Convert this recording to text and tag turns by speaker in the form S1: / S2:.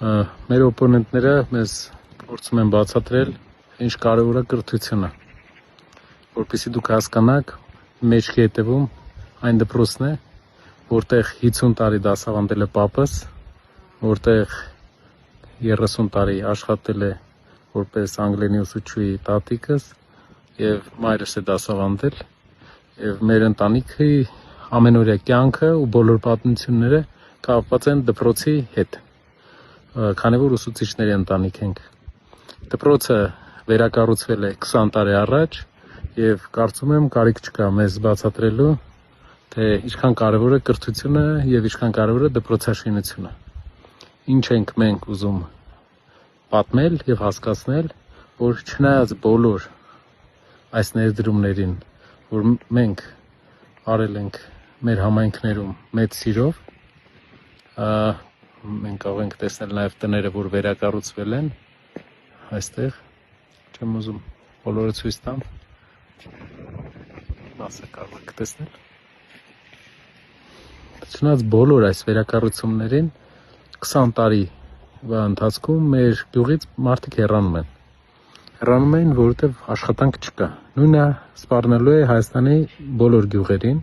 S1: Մեր օպոնենտները մեզ փորձում են բացատրել ինչ կարևոր է կրթությունը, որպեսզի դուք հասկանաք, մեջքի հետևում այն դպրոցն է, որտեղ 50 տարի դասավանդել է պապս, որտեղ 30 տարի աշխատել է որպես անգլերենի ուսուցչուհի տատիկս եւ մայրս է դասավանդել, եւ մեր ընտանիքի ամենօրյա կյանքը ու բոլոր պատմությունները կապված են դպրոցի հետ, քանի որ ուսուցիչների ընտանիք ենք։ Դպրոցը վերակառուցվել է 20 տարի առաջ եւ կարծում եմ կարիք չկա մեզ բացատրելու, թե ինչքան կարևոր է կրթությունը եւ ինչքան կարևոր է դպրոցաշինությունը։ Ինչ ենք մենք ուզում պատմել եւ հասկացնել, որ չնայած բոլոր այս ներդրումներին, որ մենք արել ենք մեր համայնքներում մեծ սիրով, մենք կարող ենք տեսնել նաեւ տները, որ վերակառուցվել են այստեղ, չեմ ուզում բոլորը ցույց տամ, մասը կարող եք տեսնել։ Չնայած բոլոր այս վերակառուցումներին 20 տարի ընթացքում մեր գյուղից մարդիկ հեռանում են։ Հեռանում են, որովհետև աշխատանք չկա։ Նույնը սպառնալու է Հայաստանի բոլոր գյուղերին,